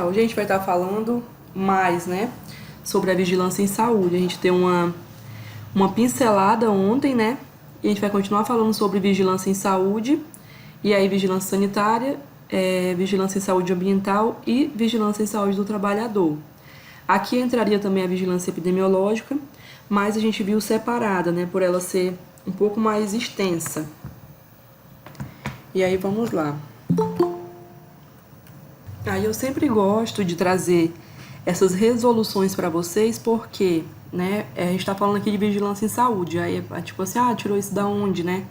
Hoje a gente vai estar falando mais, né, sobre a vigilância em saúde. A gente tem uma pincelada ontem, né, e a gente vai continuar falando sobre vigilância em saúde, e aí vigilância sanitária, vigilância em saúde ambiental e vigilância em saúde do trabalhador. Aqui entraria também a vigilância epidemiológica, mas a gente viu separada, né, por ela ser um pouco mais extensa. E aí vamos lá. Aí eu sempre gosto de trazer essas resoluções para vocês, porque, né, a gente tá falando aqui de vigilância em saúde. Aí é tipo assim, tirou isso da onde, né?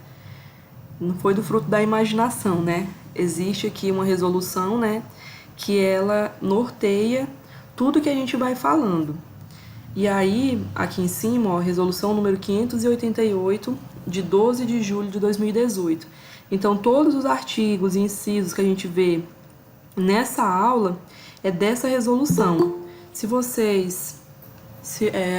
Não foi do fruto da imaginação, né? Existe aqui uma resolução, né, que ela norteia tudo que a gente vai falando. E aí, aqui em cima, ó, resolução número 588, de 12 de julho de 2018. Então, todos os artigos e incisos que a gente vê nessa aula é dessa resolução. Se vocês...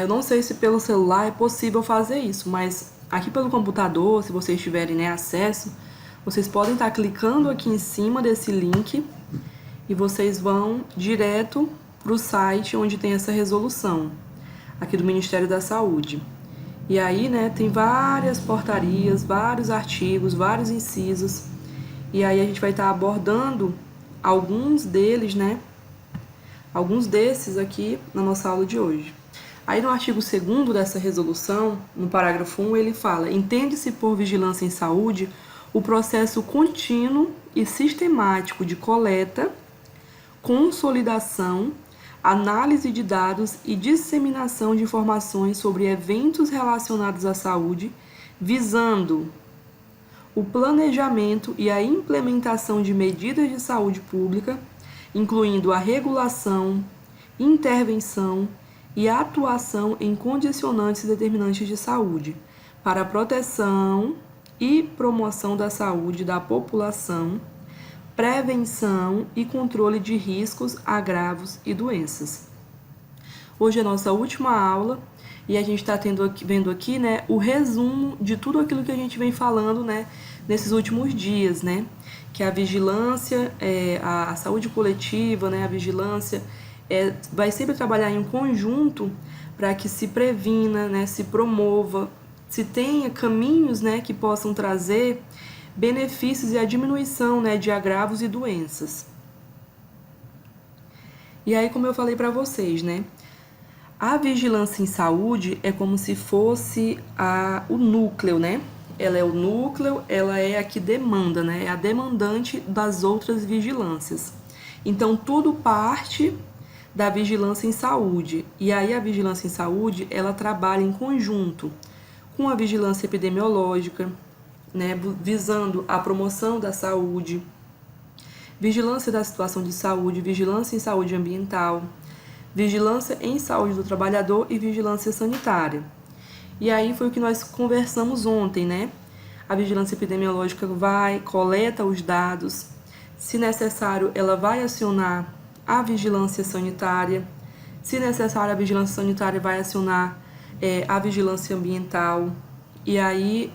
eu não sei se pelo celular é possível fazer isso, mas aqui pelo computador, se vocês tiverem, né, acesso, vocês podem estar clicando aqui em cima desse link e vocês vão direto para o site onde tem essa resolução, aqui do Ministério da Saúde. E aí, né, tem várias portarias, vários artigos, vários incisos, e aí a gente vai estar abordando alguns deles, né, alguns desses aqui na nossa aula de hoje. Aí no artigo 2º dessa resolução, no parágrafo 1, ele fala: entende-se por vigilância em saúde o processo contínuo e sistemático de coleta, consolidação, análise de dados e disseminação de informações sobre eventos relacionados à saúde, visando o planejamento e a implementação de medidas de saúde pública, incluindo a regulação, intervenção e atuação em condicionantes determinantes de saúde, para a proteção e promoção da saúde da população, prevenção e controle de riscos, agravos e doenças. Hoje é a nossa última aula e a gente está vendo aqui, né, o resumo de tudo aquilo que a gente vem falando, né, nesses últimos dias, né, que a vigilância, a saúde coletiva, né, a vigilância vai sempre trabalhar em conjunto para que se previna, né, se promova, se tenha caminhos, né, que possam trazer benefícios e a diminuição, né, de agravos e doenças. E aí, como eu falei para vocês, né, a vigilância em saúde é como se fosse o núcleo, né? Ela é o núcleo, ela é a que demanda, né? É a demandante das outras vigilâncias. Então, tudo parte da vigilância em saúde. E aí, a vigilância em saúde, ela trabalha em conjunto com a vigilância epidemiológica, né? Visando a promoção da saúde, vigilância da situação de saúde, vigilância em saúde ambiental, vigilância em saúde do trabalhador e vigilância sanitária. E aí foi o que nós conversamos ontem, né? A vigilância epidemiológica coleta os dados, se necessário, ela vai acionar a vigilância sanitária, se necessário, a vigilância sanitária vai acionar a vigilância ambiental, e aí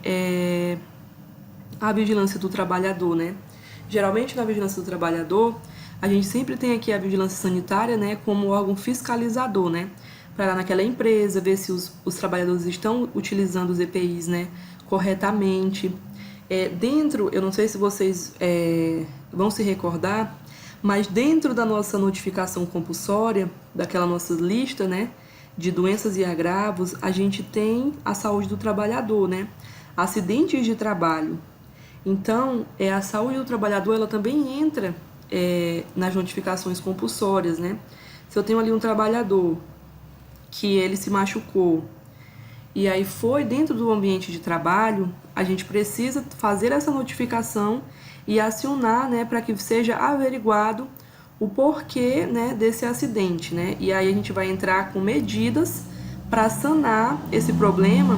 a vigilância do trabalhador, né? Geralmente na vigilância do trabalhador, a gente sempre tem aqui a vigilância sanitária, né, como órgão fiscalizador, né, para lá naquela empresa, ver se os trabalhadores estão utilizando os EPIs, né, corretamente. Dentro, eu não sei se vocês vão se recordar, mas dentro da nossa notificação compulsória, daquela nossa lista, né, de doenças e agravos, a gente tem a saúde do trabalhador, né, acidentes de trabalho. Então, a saúde do trabalhador, ela também entra nas notificações compulsórias, né? Se eu tenho ali um trabalhador que ele se machucou e aí foi dentro do ambiente de trabalho, a gente precisa fazer essa notificação e acionar, né, para que seja averiguado o porquê, né, desse acidente, né? E aí a gente vai entrar com medidas para sanar esse problema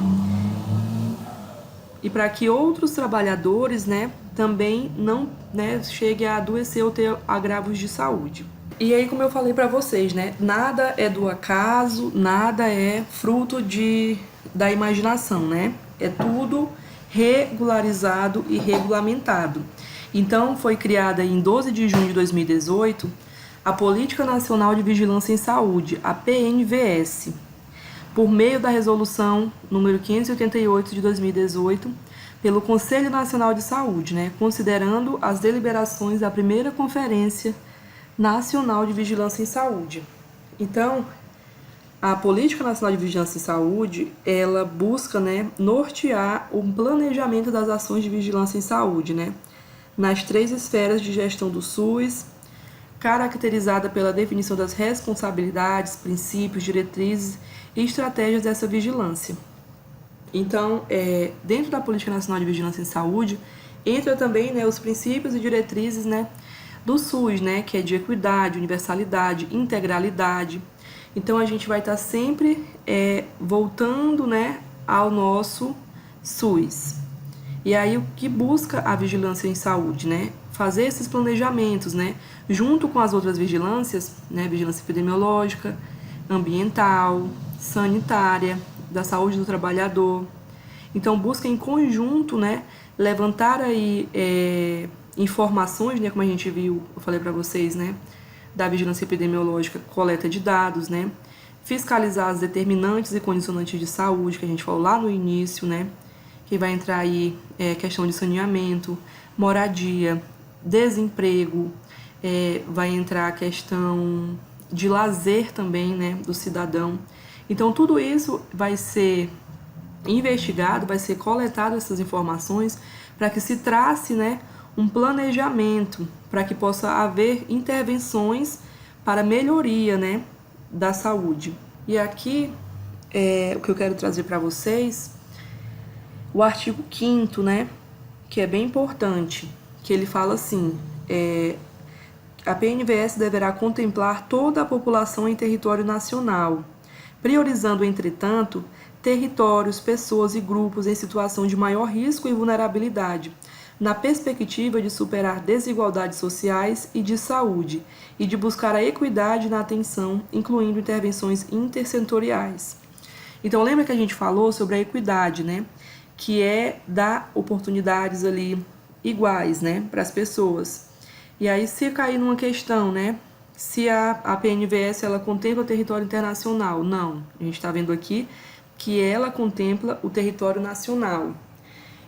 e para que outros trabalhadores, né, também não, né, cheguem a adoecer ou ter agravos de saúde. E aí, como eu falei para vocês, né, nada é do acaso, nada é fruto da imaginação, né? É tudo regularizado e regulamentado. Então, foi criada em 12 de junho de 2018 a Política Nacional de Vigilância em Saúde, a PNVS, por meio da Resolução número 588 de 2018, pelo Conselho Nacional de Saúde, né, considerando as deliberações da primeira Conferência Nacional de Vigilância em Saúde. Então, a Política Nacional de Vigilância em Saúde, ela busca, né, nortear o planejamento das ações de vigilância em saúde, né, nas 3 esferas de gestão do SUS, caracterizada pela definição das responsabilidades, princípios, diretrizes e estratégias dessa vigilância. Então, dentro da Política Nacional de Vigilância em Saúde, entra também, né, os princípios e diretrizes, né, do SUS, né, que é de equidade, universalidade, integralidade. Então, a gente vai estar sempre voltando, né, ao nosso SUS. E aí, o que busca a vigilância em saúde, né? Fazer esses planejamentos, né? Junto com as outras vigilâncias, né? Vigilância epidemiológica, ambiental, sanitária, da saúde do trabalhador. Então, busca em conjunto, né? Levantar aí informações, né? Como a gente viu, eu falei para vocês, né? Da vigilância epidemiológica, coleta de dados, né? Fiscalizar as determinantes e condicionantes de saúde, que a gente falou lá no início, né? Que vai entrar aí questão de saneamento, moradia, desemprego, vai entrar a questão de lazer também, né, do cidadão. Então, tudo isso vai ser investigado, vai ser coletado essas informações para que se trace, né, um planejamento, para que possa haver intervenções para melhoria, né, da saúde. E aqui, o que eu quero trazer para vocês, o artigo 5º, né, que é bem importante, que ele fala assim, a PNVS deverá contemplar toda a população em território nacional, priorizando, entretanto, territórios, pessoas e grupos em situação de maior risco e vulnerabilidade, na perspectiva de superar desigualdades sociais e de saúde, e de buscar a equidade na atenção, incluindo intervenções intersetoriais. Então, lembra que a gente falou sobre a equidade, né? Que é dar oportunidades ali iguais, né, para as pessoas. E aí, se cair numa questão, né, se a PNVS ela contempla o território internacional, não. A gente está vendo aqui que ela contempla o território nacional.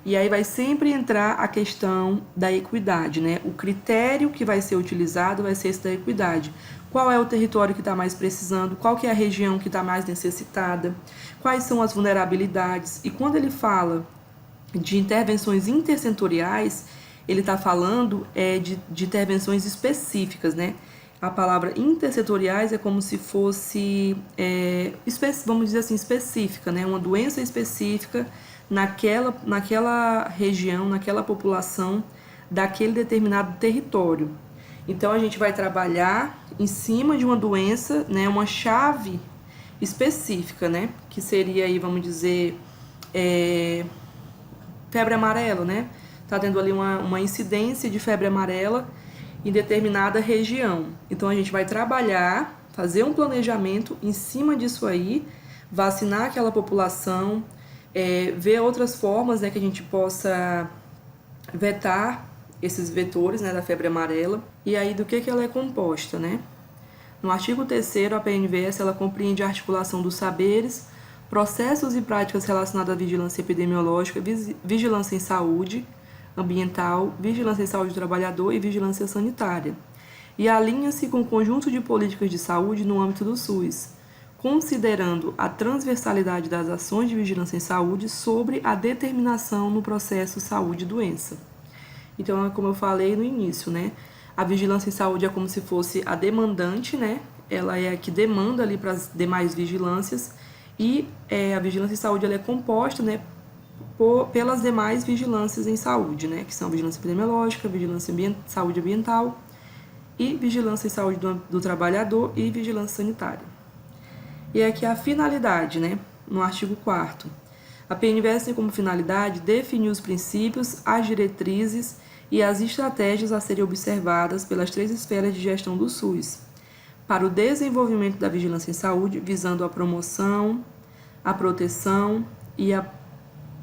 E aí vai sempre entrar a questão da equidade, né? O critério que vai ser utilizado vai ser esse da equidade. Qual é o território que está mais precisando? Qual que é a região que está mais necessitada? Quais são as vulnerabilidades? E quando ele fala de intervenções intersetoriais, ele está falando de intervenções específicas, né? A palavra intersetoriais é como se fosse, vamos dizer assim, específica, né? Uma doença específica naquela região, naquela população, daquele determinado território. Então, a gente vai trabalhar em cima de uma doença, né, uma chave específica, né, que seria aí, vamos dizer, febre amarela, né? Tá tendo ali uma incidência de febre amarela em determinada região. Então, a gente vai trabalhar, fazer um planejamento em cima disso aí, vacinar aquela população, ver outras formas, né, que a gente possa vetar esses vetores, né, da febre amarela. E aí, do que ela é composta, né? No artigo 3º, a PNVS, ela compreende a articulação dos saberes, processos e práticas relacionados à vigilância epidemiológica, vigilância em saúde ambiental, vigilância em saúde do trabalhador e vigilância sanitária. E alinha-se com o conjunto de políticas de saúde no âmbito do SUS, considerando a transversalidade das ações de vigilância em saúde sobre a determinação no processo saúde e doença. Então, como eu falei no início, né? A vigilância em saúde é como se fosse a demandante, né? Ela é a que demanda ali para as demais vigilâncias e a vigilância em saúde ela é composta, né, pelas demais vigilâncias em saúde, né? Que são vigilância epidemiológica, vigilância saúde ambiental e vigilância em saúde do trabalhador e vigilância sanitária. E aqui a finalidade, né? No artigo 4º. A PNVS tem como finalidade definir os princípios, as diretrizes e as estratégias a serem observadas pelas 3 esferas de gestão do SUS, para o desenvolvimento da vigilância em saúde, visando a promoção, a proteção e a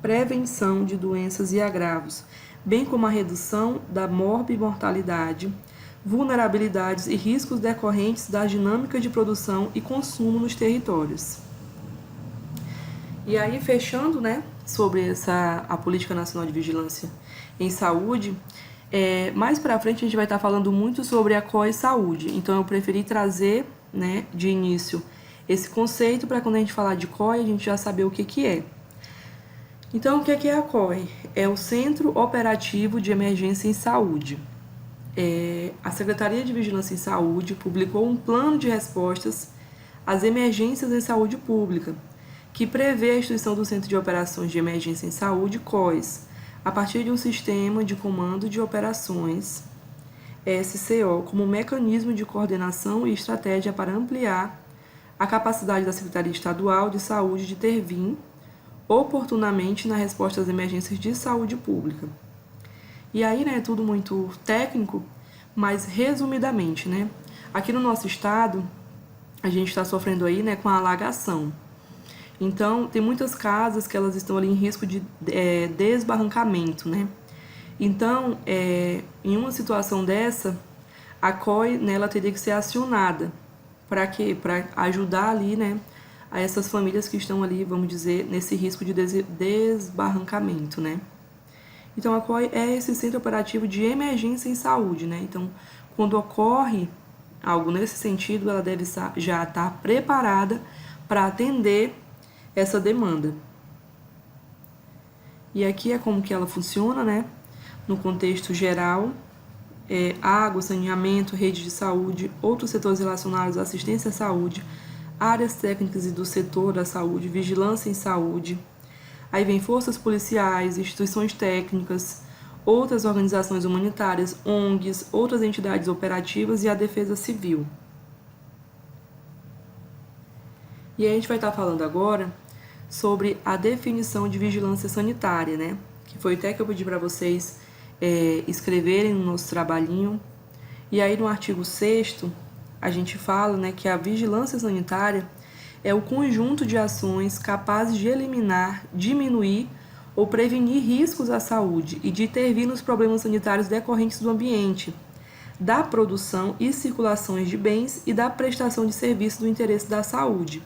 prevenção de doenças e agravos, bem como a redução da morbimortalidade, vulnerabilidades e riscos decorrentes das dinâmicas de produção e consumo nos territórios. E aí, fechando, né, sobre a Política Nacional de Vigilância em Saúde, mais para frente a gente vai estar falando muito sobre a COE Saúde. Então, eu preferi trazer, né, de início esse conceito para quando a gente falar de COE, a gente já saber o que é. Então, o que é a COE? É o Centro Operativo de Emergência em Saúde. A Secretaria de Vigilância em Saúde publicou um plano de respostas às emergências em saúde pública, que prevê a instituição do Centro de Operações de Emergência em Saúde, COES, a partir de um sistema de comando de operações, SCO, como mecanismo de coordenação e estratégia para ampliar a capacidade da Secretaria Estadual de Saúde de intervir oportunamente na resposta às emergências de saúde pública. E aí, né, é tudo muito técnico, mas resumidamente, né, aqui no nosso estado, a gente está sofrendo aí, né, com a alagação. Então, tem muitas casas que elas estão ali em risco de desbarrancamento, né? Então, em uma situação dessa, a COE, né, ela teria que ser acionada. Para quê? Para ajudar ali, né, a essas famílias que estão ali, vamos dizer, nesse risco de desbarrancamento, né? Então, a COE é esse centro operativo de emergência em saúde, né? Então, quando ocorre algo nesse sentido, ela deve já estar preparada para atender essa demanda. E aqui é como que ela funciona, né? No contexto geral, água, saneamento, rede de saúde, outros setores relacionados à assistência à saúde, áreas técnicas e do setor da saúde, vigilância em saúde. Aí vem forças policiais, instituições técnicas, outras organizações humanitárias, ONGs, outras entidades operativas e a defesa civil. E aí a gente vai estar falando agora sobre a definição de vigilância sanitária, né? Que foi até que eu pedi para vocês escreverem no nosso trabalhinho. E aí no artigo 6º, a gente fala, né, que a vigilância sanitária é o conjunto de ações capazes de eliminar, diminuir ou prevenir riscos à saúde e de intervir nos problemas sanitários decorrentes do ambiente, da produção e circulações de bens e da prestação de serviços do interesse da saúde.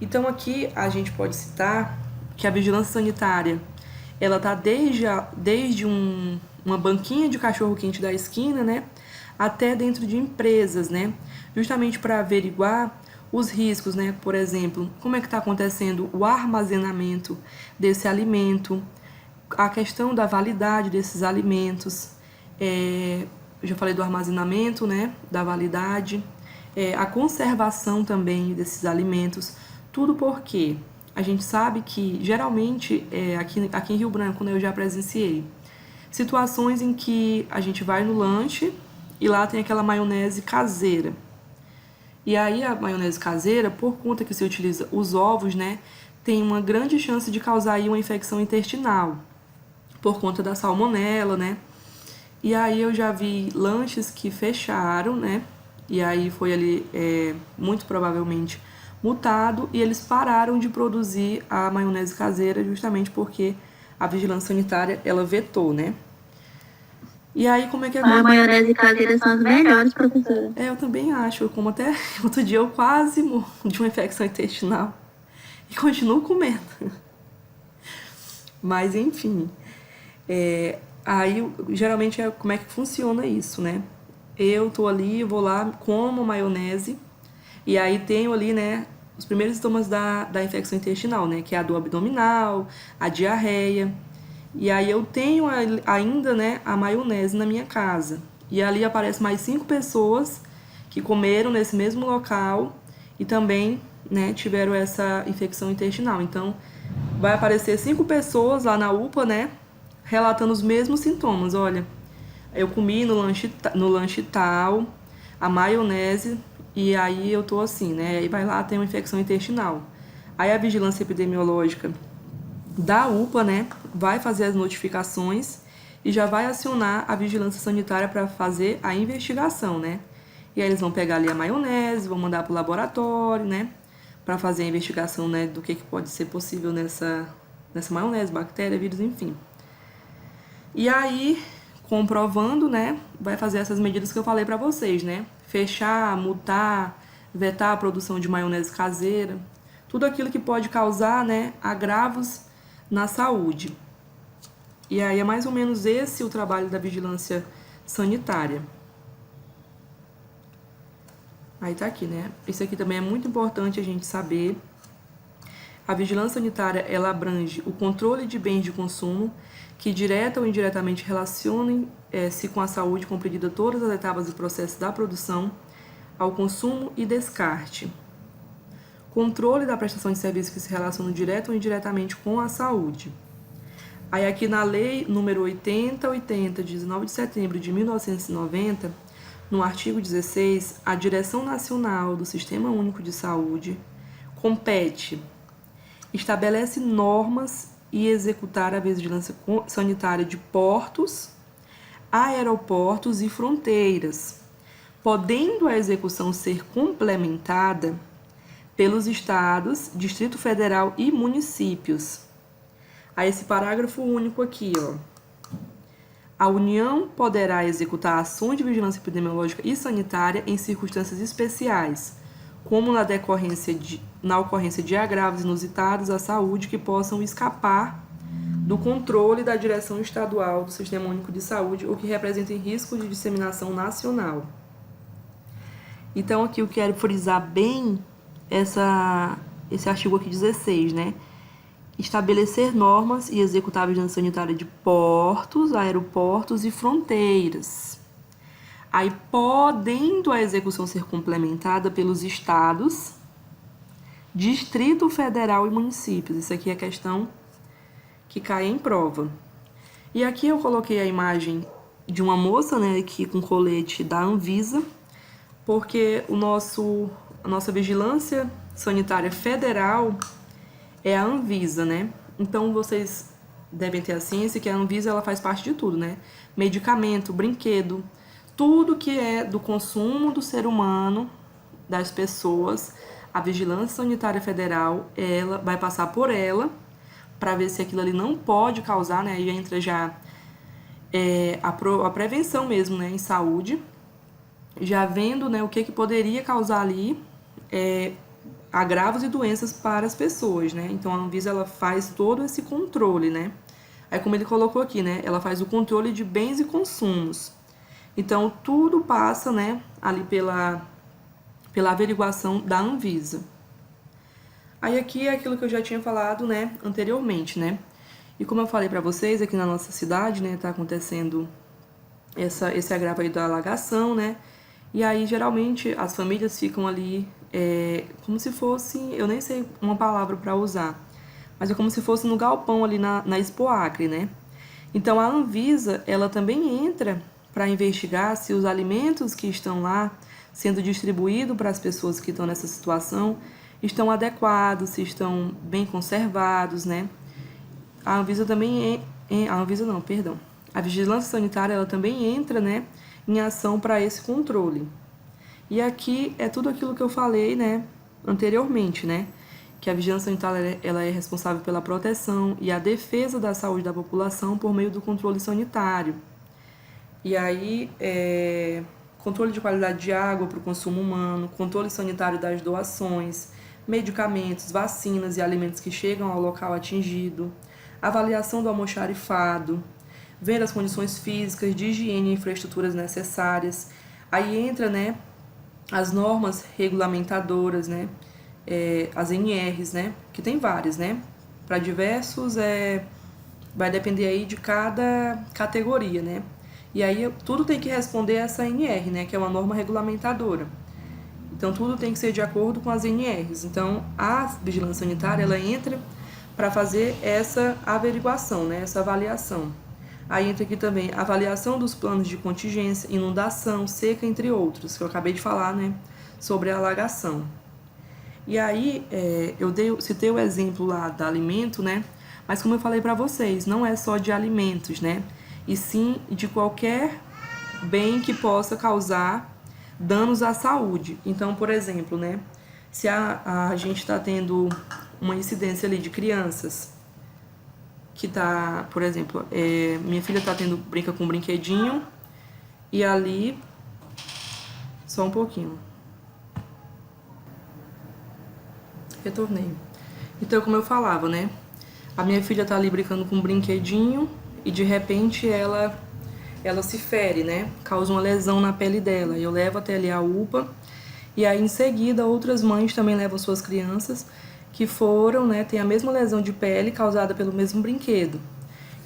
Então aqui a gente pode citar que a vigilância sanitária ela está desde uma banquinha de cachorro-quente da esquina, né, até dentro de empresas, né, justamente para averiguar os riscos, né, por exemplo, como é que está acontecendo o armazenamento desse alimento, a questão da validade desses alimentos, eu já falei do armazenamento, né, da validade, a conservação também desses alimentos, tudo porque a gente sabe que, geralmente, aqui em Rio Branco, né, eu já presenciei situações em que a gente vai no lanche e lá tem aquela maionese caseira. E aí a maionese caseira, por conta que se utiliza os ovos, né, tem uma grande chance de causar aí uma infecção intestinal, por conta da salmonela, né. E aí eu já vi lanches que fecharam, né, e aí foi ali, muito provavelmente, multado, e eles pararam de produzir a maionese caseira justamente porque a vigilância sanitária, ela vetou, né. E aí, como é que A maionese caseira são as melhores, professora. Eu também acho. Eu como até outro dia eu quase morri de uma infecção intestinal e continuo comendo. Mas, enfim. Aí, geralmente, como é que funciona isso, né? Eu tô ali, vou lá, como maionese e aí tenho ali, né, os primeiros sintomas da infecção intestinal, né? Que é a dor abdominal, a diarreia. E aí eu tenho ainda, né, a maionese na minha casa. E ali aparecem mais 5 pessoas que comeram nesse mesmo local e também, né, tiveram essa infecção intestinal. Então, vai aparecer 5 pessoas lá na UPA, né, relatando os mesmos sintomas. Olha, eu comi no lanche tal, a maionese, e aí eu tô assim, né, aí vai lá, tem uma infecção intestinal. Aí a vigilância epidemiológica da UPA, né, vai fazer as notificações e já vai acionar a vigilância sanitária para fazer a investigação, né? E aí eles vão pegar ali a maionese, vão mandar para o laboratório, né, para fazer a investigação, né, do que pode ser possível nessa maionese, bactéria, vírus, enfim. E aí, comprovando, né, vai fazer essas medidas que eu falei para vocês, né? Fechar, multar, vetar a produção de maionese caseira, tudo aquilo que pode causar, né, agravos na saúde. E aí é mais ou menos esse o trabalho da vigilância sanitária. Aí tá aqui, né? Isso aqui também é muito importante a gente saber. A vigilância sanitária, ela abrange o controle de bens de consumo que direta ou indiretamente relacionem-se com a saúde, compreendida todas as etapas do processo da produção, ao consumo e descarte. Controle da prestação de serviços que se relacionam direto ou indiretamente com a saúde. Aí aqui na Lei número 8080, de 19 de setembro de 1990, no artigo 16, a Direção Nacional do Sistema Único de Saúde compete, estabelece normas e executar a vigilância sanitária de portos, aeroportos e fronteiras, podendo a execução ser complementada pelos estados, Distrito Federal e municípios. Aí esse parágrafo único aqui, ó. A União poderá executar ações de vigilância epidemiológica e sanitária em circunstâncias especiais, como na ocorrência de agravos inusitados à saúde que possam escapar do controle da direção estadual do Sistema Único de Saúde ou que representem risco de disseminação nacional. Então, aqui eu quero frisar bem esse artigo aqui 16, né? Estabelecer normas e executar a vigilância sanitária de portos, aeroportos e fronteiras. Aí, podendo a execução ser complementada pelos estados, Distrito Federal e municípios. Isso aqui é a questão que cai em prova. E aqui eu coloquei a imagem de uma moça, né, aqui com colete da Anvisa, porque a nossa vigilância sanitária federal é a Anvisa, né? Então, vocês devem ter a ciência que a Anvisa, ela faz parte de tudo, né? Medicamento, brinquedo, tudo que é do consumo do ser humano, das pessoas, a Vigilância Sanitária Federal, ela vai passar por ela para ver se aquilo ali não pode causar, né? Aí entra já a prevenção mesmo, né? Em saúde, já vendo, né, o que poderia causar ali agravos e doenças para as pessoas, né? Então a Anvisa, ela faz todo esse controle, né? Aí como ele colocou aqui, né? Ela faz o controle de bens e consumos. Então tudo passa, né, ali pela averiguação da Anvisa. Aí aqui é aquilo que eu já tinha falado, né, anteriormente, né? E como eu falei para vocês, aqui na nossa cidade, né, tá acontecendo esse agravo aí da alagação, né? E aí, geralmente, as famílias ficam ali como se fosse, eu nem sei uma palavra para usar, mas é como se fosse no galpão ali na Expo Acre, né? Então, a Anvisa, ela também entra para investigar se os alimentos que estão lá sendo distribuídos para as pessoas que estão nessa situação estão adequados, se estão bem conservados, né? A Anvisa também a Vigilância Sanitária, ela também entra, né, em ação para esse controle. E aqui é tudo aquilo que eu falei, né, anteriormente, né, que a Vigilância Sanitária, ela é responsável pela proteção e a defesa da saúde da população por meio do controle sanitário. E aí, controle de qualidade de água para o consumo humano, controle sanitário das doações, medicamentos, vacinas e alimentos que chegam ao local atingido, avaliação do almoxarifado, ver as condições físicas de higiene e infraestruturas necessárias. Aí entra, né, as normas regulamentadoras, né, as NRs, né, que tem várias, né, para diversos, vai depender aí de cada categoria, né. E aí tudo tem que responder a essa NR, né, que é uma norma regulamentadora. Então tudo tem que ser de acordo com as NRs. Então a vigilância sanitária, ela entra para fazer essa averiguação, né, essa avaliação. Aí entra aqui também a avaliação dos planos de contingência, inundação, seca, entre outros, que eu acabei de falar, né, sobre a alagação. E aí citei o exemplo lá do alimento, né, mas como eu falei para vocês, não é só de alimentos, né, e sim de qualquer bem que possa causar danos à saúde. Então, por exemplo, né, se a gente está tendo uma incidência ali de crianças que tá, por exemplo, minha filha tá brinca com um brinquedinho e ali, só um pouquinho, retornei. Então, como eu falava, né? A minha filha tá ali brincando com um brinquedinho e de repente ela se fere, né? Causa uma lesão na pele dela. Eu levo até ali a UPA e aí em seguida outras mães também levam suas crianças que foram, né, tem a mesma lesão de pele causada pelo mesmo brinquedo.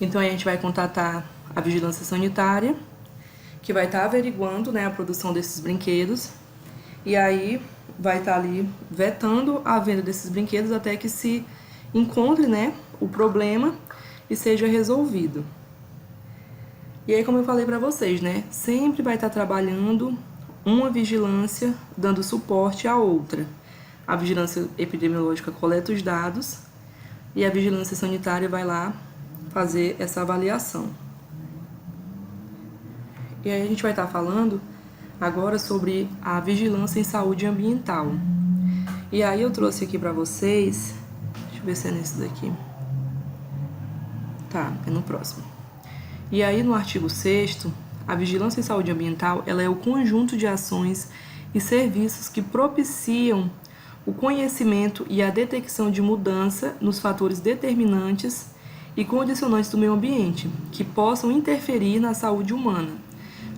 Então a gente vai contatar a vigilância sanitária, que vai estar averiguando, né, a produção desses brinquedos, e aí vai estar ali vetando a venda desses brinquedos até que se encontre, né, o problema e seja resolvido. E aí, como eu falei para vocês, né, sempre vai estar trabalhando uma vigilância dando suporte à outra. A vigilância epidemiológica coleta os dados e a vigilância sanitária vai lá fazer essa avaliação. E aí a gente vai estar falando agora sobre a vigilância em saúde ambiental. E aí eu trouxe aqui para vocês, deixa eu ver se é nesse daqui. Tá, é no próximo. E aí no artigo 6º, a vigilância em saúde ambiental, ela é o conjunto de ações e serviços que propiciam o conhecimento e a detecção de mudança nos fatores determinantes e condicionantes do meio ambiente, que possam interferir na saúde humana,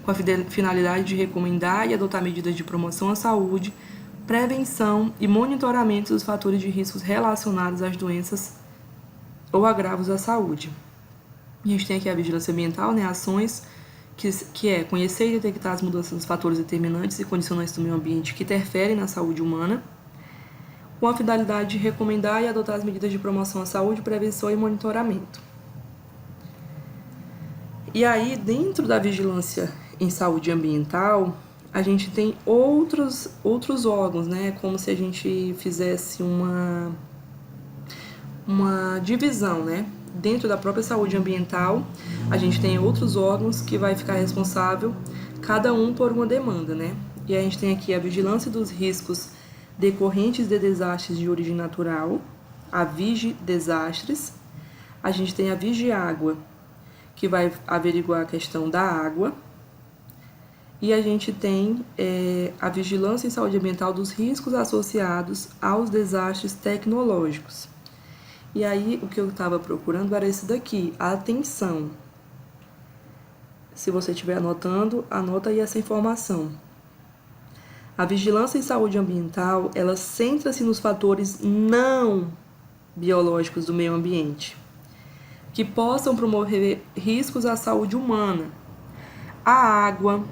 com a finalidade de recomendar e adotar medidas de promoção à saúde, prevenção e monitoramento dos fatores de riscos relacionados às doenças ou agravos à saúde. A gente tem aqui a vigilância ambiental, né, ações que é conhecer e detectar as mudanças dos fatores determinantes e condicionantes do meio ambiente que interferem na saúde humana, com a finalidade de recomendar e adotar as medidas de promoção à saúde, prevenção e monitoramento. E aí, dentro da vigilância em saúde ambiental, a gente tem outros órgãos, né? Como se a gente fizesse uma divisão, né? Dentro da própria saúde ambiental, a gente tem outros órgãos que vai ficar responsável, cada um por uma demanda, né? E a gente tem aqui a vigilância dos riscos decorrentes de desastres de origem natural, a Vigidesastres. A gente tem a Vigiágua, que vai averiguar a questão da água. E a gente tem a vigilância em saúde ambiental dos riscos associados aos desastres tecnológicos. E aí, o que eu estava procurando era esse daqui, a atenção. Se você estiver anotando, anota aí essa informação. A vigilância em saúde ambiental, ela centra-se nos fatores não biológicos do meio ambiente, que possam promover riscos à saúde humana. A água,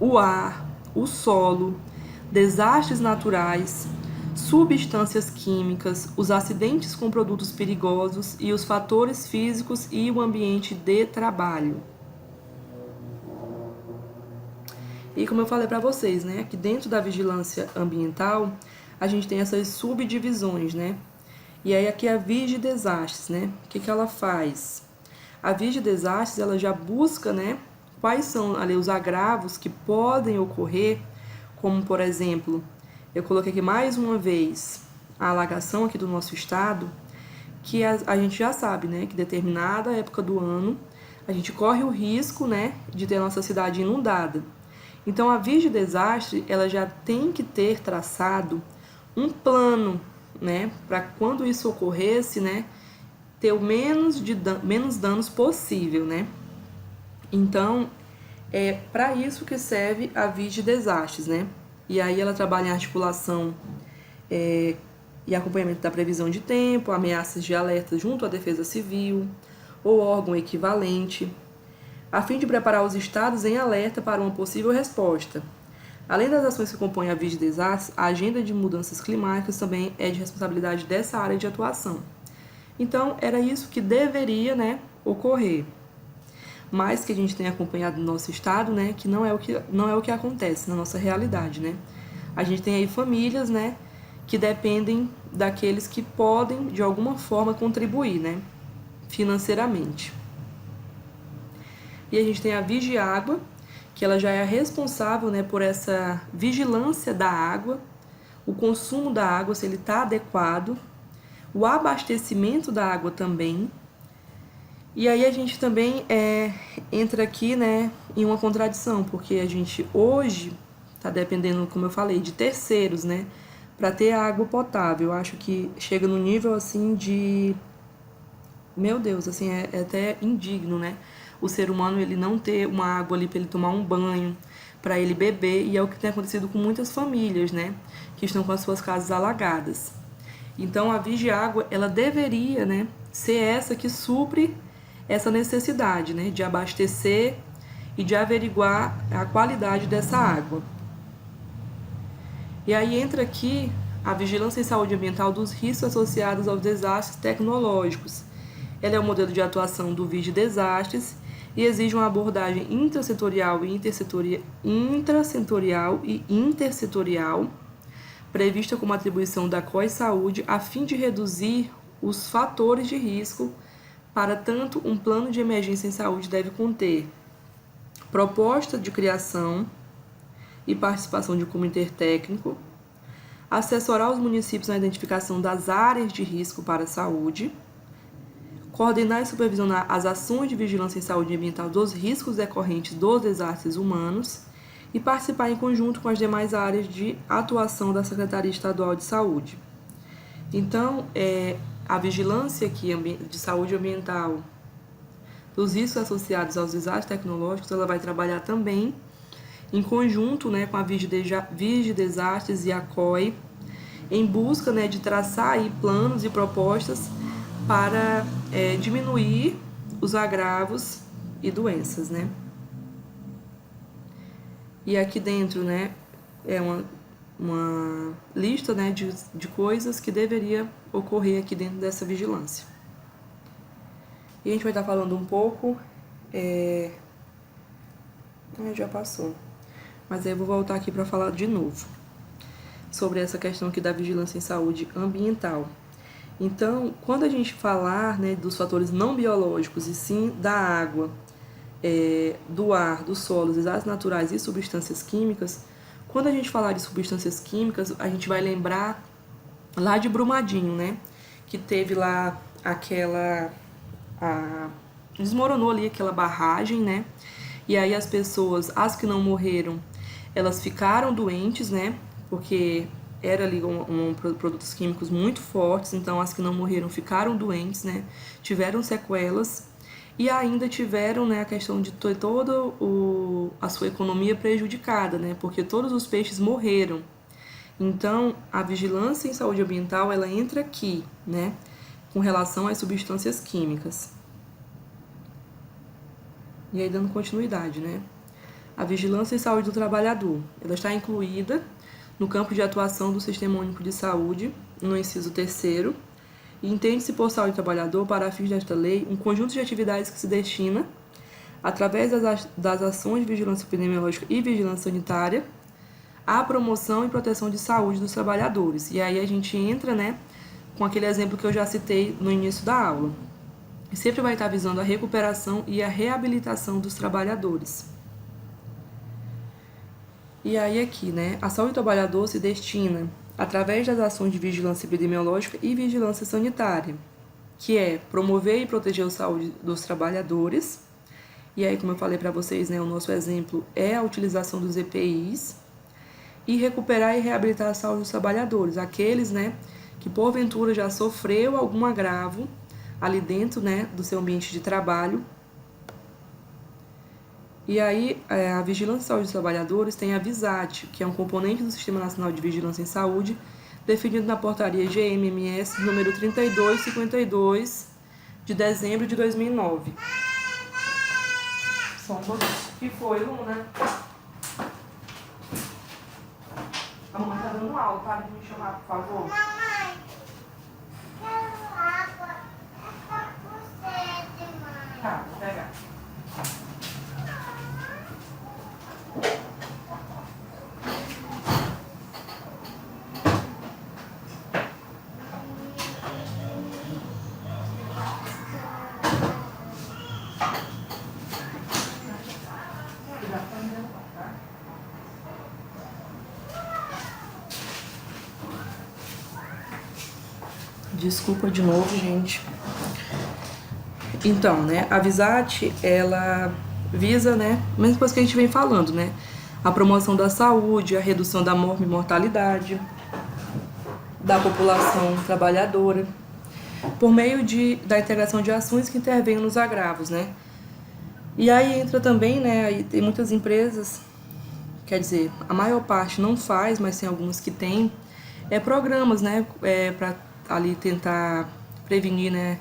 o ar, o solo, desastres naturais, substâncias químicas, os acidentes com produtos perigosos e os fatores físicos e o ambiente de trabalho. E como eu falei para vocês, né, que dentro da vigilância ambiental, a gente tem essas subdivisões, né? E aí aqui a Vigidesastres, né? O que ela faz? A Vigidesastres, ela já busca, né, quais são ali os agravos que podem ocorrer, como, por exemplo, eu coloquei aqui mais uma vez a alagação aqui do nosso estado, que a gente já sabe, né, que determinada época do ano, a gente corre o risco, né, de ter a nossa cidade inundada. Então, a Vigidesastre, ela já tem que ter traçado um plano, né, para quando isso ocorresse, né, ter o menos danos possível, né. Então, é para isso que serve a Vigidesastres, né. E aí ela trabalha em articulação e acompanhamento da previsão de tempo, ameaças de alerta junto à Defesa Civil ou órgão equivalente, a fim de preparar os estados em alerta para uma possível resposta. Além das ações que compõem a Vigidesastres, a agenda de mudanças climáticas também é de responsabilidade dessa área de atuação. Então, era isso que deveria, né, ocorrer. Mas que a gente tem acompanhado no nosso estado, né, que não é o que acontece na nossa realidade, né? A gente tem aí famílias, né, que dependem daqueles que podem, de alguma forma, contribuir, né, financeiramente. E a gente tem a Vigiágua, que ela já é responsável, né, por essa vigilância da água, o consumo da água, se ele está adequado, o abastecimento da água também. E aí a gente também entra aqui, né, em uma contradição, porque a gente hoje tá dependendo, como eu falei, de terceiros, né, para ter água potável. Eu acho que chega no nível assim de, meu Deus, assim, é até indigno, né? O ser humano ele não ter uma água ali para ele tomar um banho, para ele beber, e é o que tem acontecido com muitas famílias, né, que estão com as suas casas alagadas. Então a Vigiágua, ela deveria, né, ser essa que supre essa necessidade, né, de abastecer e de averiguar a qualidade dessa água. E aí entra aqui a vigilância em saúde ambiental dos riscos associados aos desastres tecnológicos. Ela é o modelo de atuação do Vigi Desastres e exige uma abordagem intrasetorial e intersetorial prevista como atribuição da COI Saúde a fim de reduzir os fatores de risco. Para tanto, um plano de emergência em saúde deve conter proposta de criação e participação de um comitê técnico, assessorar os municípios na identificação das áreas de risco para a saúde, coordenar e supervisionar as ações de vigilância em saúde ambiental dos riscos decorrentes dos desastres humanos e participar em conjunto com as demais áreas de atuação da Secretaria Estadual de Saúde. Então, a vigilância aqui de saúde ambiental dos riscos associados aos desastres tecnológicos, ela vai trabalhar também em conjunto, né, com a Vigi Desastres e a COI, em busca, né, de traçar aí planos e propostas para diminuir os agravos e doenças, né? E aqui dentro, né, é uma lista, né, de coisas que deveria ocorrer aqui dentro dessa vigilância. E a gente vai estar falando um pouco... já passou. Mas aí eu vou voltar aqui para falar de novo sobre essa questão aqui da vigilância em saúde ambiental. Então, quando a gente falar, né, dos fatores não biológicos e sim da água, do ar, do solo, desastres naturais e substâncias químicas, quando a gente falar de substâncias químicas, a gente vai lembrar lá de Brumadinho, né? Que teve lá desmoronou ali aquela barragem, né? E aí as pessoas, as que não morreram, elas ficaram doentes, né? Porque era ali produtos químicos muito fortes, então as que não morreram ficaram doentes, né? Tiveram sequelas e ainda tiveram, né, a questão de ter toda a sua economia prejudicada, né? Porque todos os peixes morreram. Então, a vigilância em saúde ambiental, ela entra aqui, né? Com relação às substâncias químicas. E aí, dando continuidade, né? A vigilância em saúde do trabalhador, ela está incluída no campo de atuação do Sistema Único de Saúde, no inciso 3º, e entende-se por saúde do trabalhador, para fins desta lei, um conjunto de atividades que se destina, através das ações de vigilância epidemiológica e vigilância sanitária, à promoção e proteção de saúde dos trabalhadores. E aí a gente entra, né, com aquele exemplo que eu já citei no início da aula. E sempre vai estar visando a recuperação e a reabilitação dos trabalhadores. E aí aqui, né, a saúde do trabalhador se destina através das ações de vigilância epidemiológica e vigilância sanitária, que é promover e proteger a saúde dos trabalhadores. E aí, como eu falei para vocês, né, o nosso exemplo é a utilização dos EPIs, e recuperar e reabilitar a saúde dos trabalhadores, aqueles, né, que porventura já sofreu algum agravo ali dentro, né, do seu ambiente de trabalho. E aí, a Vigilância em Saúde dos Trabalhadores tem a VISAT, que é um componente do Sistema Nacional de Vigilância em Saúde, definido na portaria GMMS número 3252, de dezembro de 2009. Só um pouquinho. O que foi, Luna? A mamãe tá dando aula, para de me chamar, por favor. Mamãe, quero água. Eu tô com sede, mãe. Tá, vou pegar. Desculpa de novo, gente. Então, né, a Visate, ela visa, né, a mesma coisa que a gente vem falando, né, a promoção da saúde, a redução da mortalidade da população trabalhadora, por meio da integração de ações que intervenham nos agravos, né. E aí entra também, né, aí tem muitas empresas, quer dizer, a maior parte não faz, mas tem algumas que têm, programas, né, para ali tentar prevenir, né,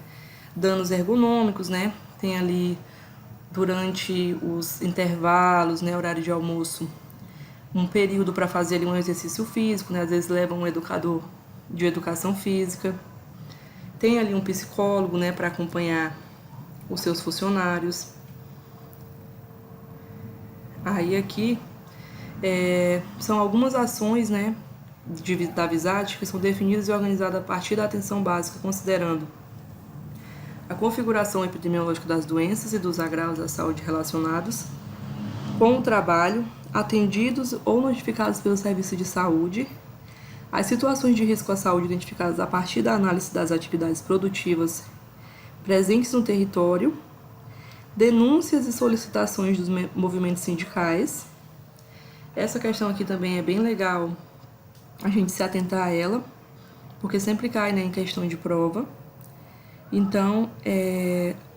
danos ergonômicos, né, tem ali durante os intervalos, né, horário de almoço, um período para fazer ali um exercício físico, né, às vezes leva um educador de educação física, tem ali um psicólogo, né, para acompanhar os seus funcionários. Aí aqui são algumas ações, né, da Visate que são definidas e organizadas a partir da atenção básica, considerando a configuração epidemiológica das doenças e dos agravos à saúde relacionados com o trabalho, atendidos ou notificados pelo serviço de saúde, as situações de risco à saúde identificadas a partir da análise das atividades produtivas presentes no território, denúncias e solicitações dos movimentos sindicais. Essa questão aqui também é bem legal a gente se atentar a ela, porque sempre cai, né, em questão de prova. Então,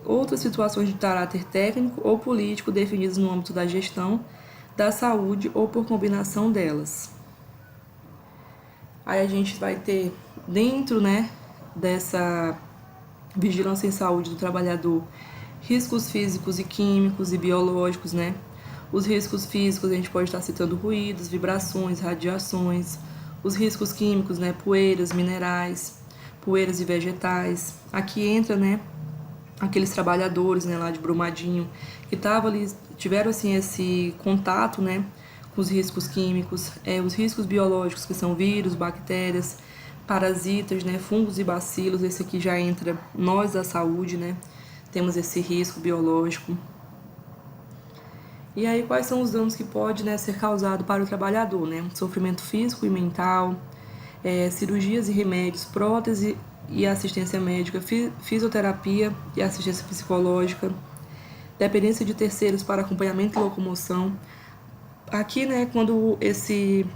outras situações de caráter técnico ou político definidas no âmbito da gestão da saúde ou por combinação delas. Aí a gente vai ter dentro, né, dessa vigilância em saúde do trabalhador, riscos físicos e químicos e biológicos, né? Os riscos físicos, a gente pode estar citando ruídos, vibrações, radiações. Os riscos químicos, né, poeiras, minerais, poeiras e vegetais. Aqui entra, né, aqueles trabalhadores, né, lá de Brumadinho, que tiveram assim esse contato, né, com os riscos químicos, os riscos biológicos, que são vírus, bactérias, parasitas, né, fungos e bacilos. Esse aqui já entra nós da saúde, né, temos esse risco biológico. E aí quais são os danos que pode, né, ser causado para o trabalhador, né, sofrimento físico e mental, cirurgias e remédios, prótese e assistência médica, fisioterapia e assistência psicológica, dependência de terceiros para acompanhamento e locomoção. Aqui, né, quando esse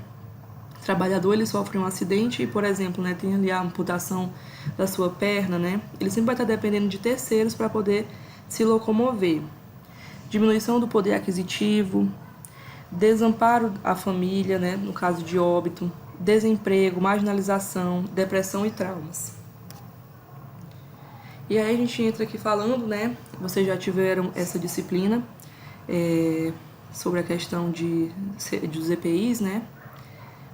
trabalhador ele sofre um acidente e, por exemplo, né, tem ali a amputação da sua perna, né, ele sempre vai estar dependendo de terceiros para poder se locomover. Diminuição do poder aquisitivo, desamparo à família, né, no caso de óbito, desemprego, marginalização, depressão e traumas. E aí a gente entra aqui falando, né, vocês já tiveram essa disciplina sobre a questão dos EPIs, né,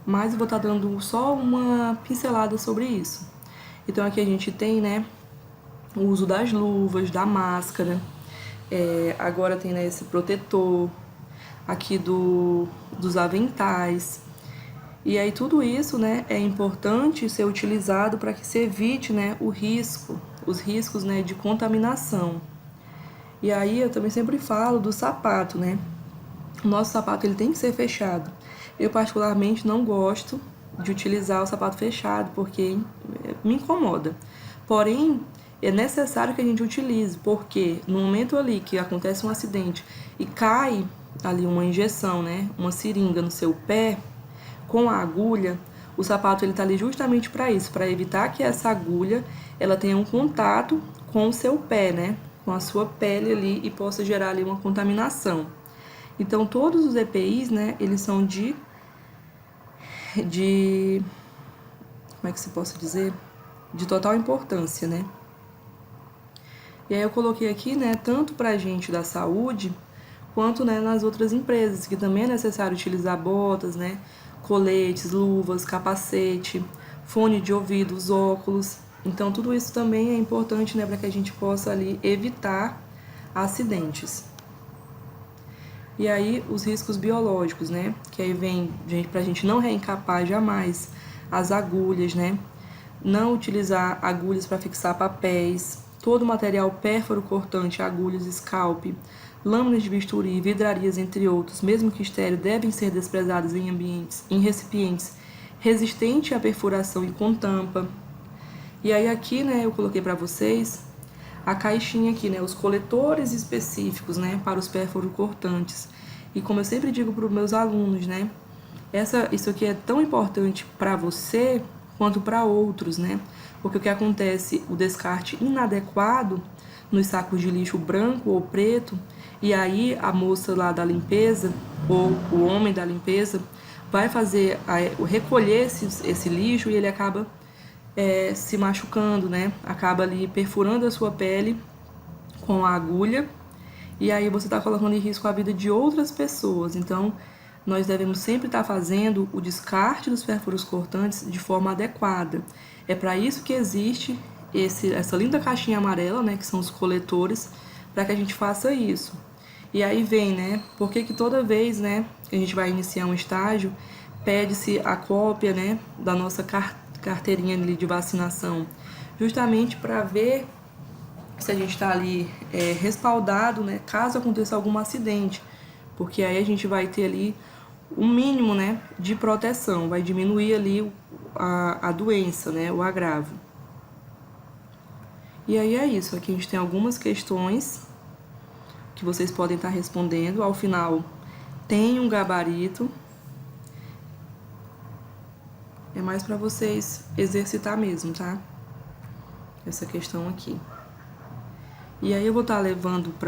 mas eu vou estar dando só uma pincelada sobre isso. Então aqui a gente tem, né, o uso das luvas, da máscara, agora tem, né, esse protetor, aqui dos aventais. E aí tudo isso, né, é importante ser utilizado para que se evite, né, os riscos, né, de contaminação. E aí eu também sempre falo do sapato, né? O nosso sapato ele tem que ser fechado. Eu particularmente não gosto de utilizar o sapato fechado porque me incomoda. Porém, é necessário que a gente utilize, porque no momento ali que acontece um acidente e cai ali uma injeção, né, uma seringa no seu pé, com a agulha, o sapato ele tá ali justamente para isso, para evitar que essa agulha ela tenha um contato com o seu pé, né, com a sua pele ali e possa gerar ali uma contaminação. Então todos os EPIs, né, eles são de como é que se possa dizer? De total importância, né? E aí eu coloquei aqui, né, tanto pra gente da saúde, quanto, né, nas outras empresas, que também é necessário utilizar botas, né, coletes, luvas, capacete, fone de ouvido, os óculos. Então tudo isso também é importante, né, para que a gente possa ali evitar acidentes. E aí os riscos biológicos, né, que aí vem pra gente não reencapar jamais as agulhas, né, não utilizar agulhas para fixar papéis, todo material pérfuro, cortante, agulhas, scalp, lâminas de bisturi, vidrarias, entre outros, mesmo que estéril, devem ser desprezados em recipientes resistentes à perfuração e com tampa. E aí aqui, né, eu coloquei para vocês a caixinha aqui, né, os coletores específicos, né, para os pérfuros cortantes. E como eu sempre digo para os meus alunos, né, isso aqui é tão importante para você quanto para outros, né? Porque o que acontece, o descarte inadequado nos sacos de lixo branco ou preto, e aí a moça lá da limpeza ou o homem da limpeza vai fazer recolher esse lixo e ele acaba se machucando, né? Acaba ali perfurando a sua pele com a agulha e aí você está colocando em risco a vida de outras pessoas. Então, nós devemos sempre estar fazendo o descarte dos pérfuros cortantes de forma adequada. É para isso que existe essa linda caixinha amarela, né, que são os coletores, para que a gente faça isso. E aí vem, né, por que toda vez, né, que a gente vai iniciar um estágio, pede-se a cópia, né, da nossa carteirinha ali de vacinação, justamente para ver se a gente está ali respaldado, né, caso aconteça algum acidente, porque aí a gente vai ter ali um mínimo, né, de proteção, vai diminuir ali a doença, né, o agravo. E aí é isso, aqui a gente tem algumas questões que vocês podem estar respondendo. Ao final tem um gabarito, é mais para vocês exercitar mesmo, tá? Essa questão aqui. E aí eu vou estar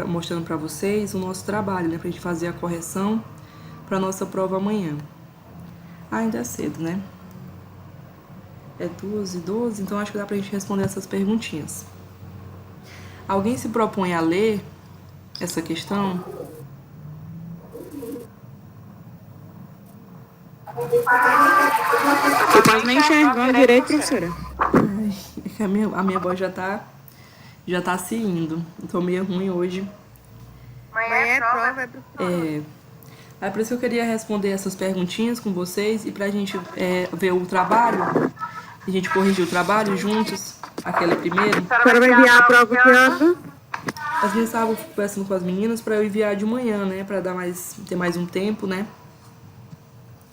mostrando para vocês o nosso trabalho, né, pra gente fazer a correção para nossa prova amanhã. Ainda é cedo, né? É 2h12, então acho que dá pra gente responder essas perguntinhas. Alguém se propõe a ler essa questão? Eu quase nem enxergando direito, professora. Ai, é que a minha voz já tá se indo. Eu tô meio ruim hoje. Amanhã é prova, é professora. Aí por isso que eu queria responder essas perguntinhas com vocês e pra gente ver o trabalho, a gente corrigir o trabalho juntos, aquele primeiro. A senhora vai enviar a prova que ano? As meninas estavam conversando com as meninas pra eu enviar de manhã, né, pra ter mais um tempo, né.